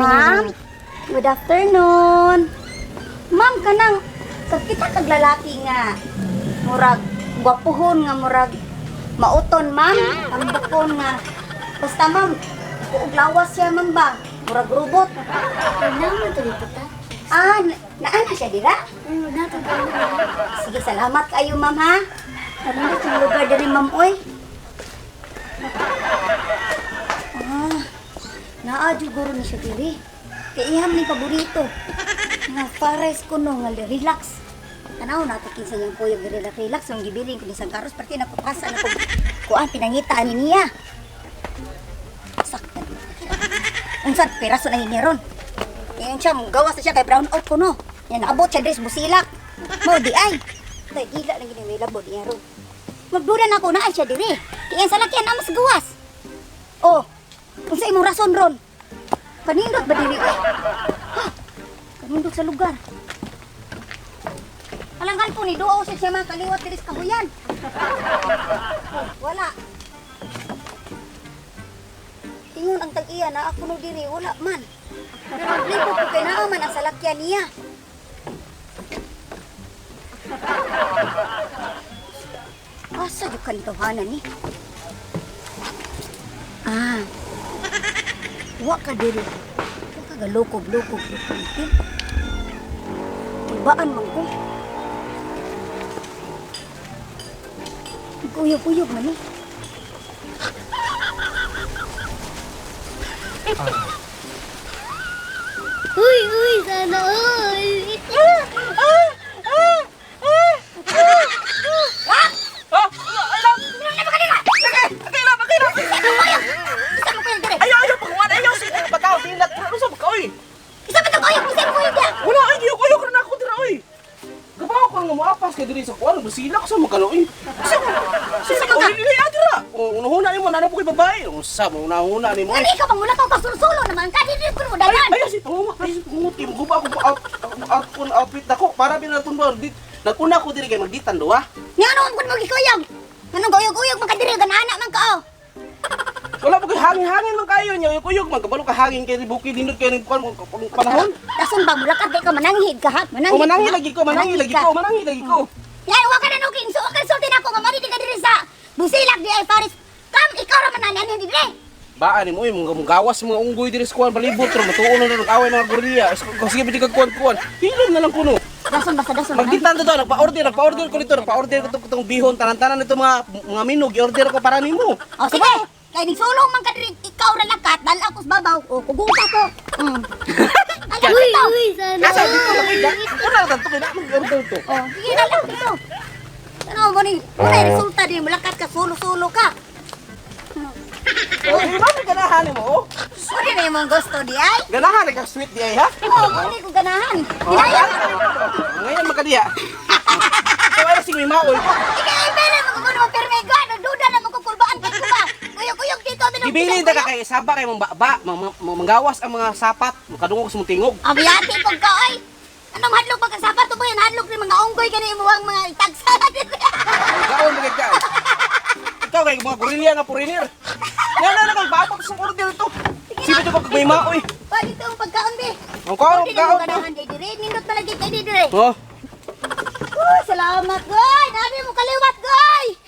Ma'am, good afternoon. Ma'am, kanang kita kag lalaki nga murag gwapuhon nga murag mauton, ma'am. Tambukon nga. Basta, ma'am, kuog lawas siya, ma'am ba? Murag robot. Naman to dito ta. Naana siya dira? Dato pa. Sige, salamat kayo, ma'am, ha? Ano na itong lugar dali, ma'am, oy? Naadyo ni siya diri. Kaya iham ni paborito. Nga pares ko no, nga relax. Tanaw na takin sa iyang kuyog relax. Yung gibiling ko ni isang karos, pati nakupasa na ko. Kuan, pinangita ni niya. Saktan mo siya. Ang sad, peraso na hiniron. Yan siya, gawas na siya kay brown out ko no. Yan, naabot siya dress busilak. Mo di ay. Tay, gila lang gini, may labo niya ron. Magduda na ako na ay siya diri. Kaya sa lakyan na mas gawas. Oh, kung sa imong rason ron. Kanindot ba diri ay? Ha? Kanindot sa lugar. Alangkan po ni duo siya mga kaliwat diri sa kahuyan. Oh, wala. Ingon ang tag-iya na ako no diri, wala man. Pero naglipo ko kay naaman ang salakyan niya. Asa yung kantohanan ni? Wa ka diri. Wa ka galukog-lukog. Ibaan man ko. Kuyog-kuyog man ni. Uy, sana uy. Ayaw, panguan, ayaw, sige, bataw, dilat, ano sa baka, oy? Isa ba itong kuyog? Isa yung kuyog niya? Wala, ayaw ka na ako dira, oy. Gabaw ka nga maapas ka diri sa kuwan, basila ka sa mga kaloy. Sino ka? Oy, adira. Unahuna ni mo, nana po kay babae. Unsa mo, unahuna ni mo. Ano ikaw pang mula kang pasulo naman ka? Dito ko mo dalan. Ayaw, si panguma, ayaw, panguti, maguba ako pa outfit ako, para binatun ba, nagpuna ko diri kay magditan do, ha? Nga ano ang kung magikuyog? Anong guyog-guyog man ka diri? Ganana man ka oh. Wala po kay hangin man kayo niya, kuyog man, kabalo ka hangin kay bukid dindot kay ng panahon. Dason ba mula ka di ka mananghid ka ha? O manangi lagi ko. Yan, wa ka na nukin. So, okay, sultin ako nga maridi ka diri sa busilak di ay Paris. Kam, ikaw raman na nanay diri. Baan ni mo mga gawas mga unggoy diri sa kuan palibot ro matuon na nag-away mga gorilla. Sige pidi kag kuan. Hilom na lang kuno. Dason basta dason. Magditan to nagpa-order ko dito, nagpa-order ko tong bihon tanan-tanan nito mga minog, i-order ko para nimo. O sige. Kay ni sulong man ka diri ikaw ra lakat dal ako sa babaw. O kugunta ko. Alam ito. Sana Asa dito lang ida. Wala ra tanto kay mag-order to. O, sige na lang dito. Ano mo ni? Wala resulta din mulakat ka sulo-sulo ka. O di ba ganahan mo? Sudi na yung gusto di ay. Ganahan ka sweet di ay ha? Oo, hindi ko ganahan. Hinaya ka. Ngayon makadiya. Kaya sing may maoy. Ikaw ay pera mo kung ano permego. Ano duda na magkukulbaan pa ko ba? Kuyog-kuyog dito. Ibili ta ka kay saba kay manggawas ang mga sapat, makadungog sa mong tingog. Abiyati pag ka ay. Anong hadlok pag kasapat to ba yan? Hadlok ni mga unggoy ka na imuwang mga tagsa. Gaon mo ka. Ikaw kay mga gorilla nga foreigner. Yan kay babak sa order to. Sino to pag may maoy? Pwede itong pagkaon be. Ang kaon Pwede na kaon. mo ganahan di dire. Nindot na lagi kay di dire. Oh, Uy, salamat goy. Nabi mo kaliwat goy.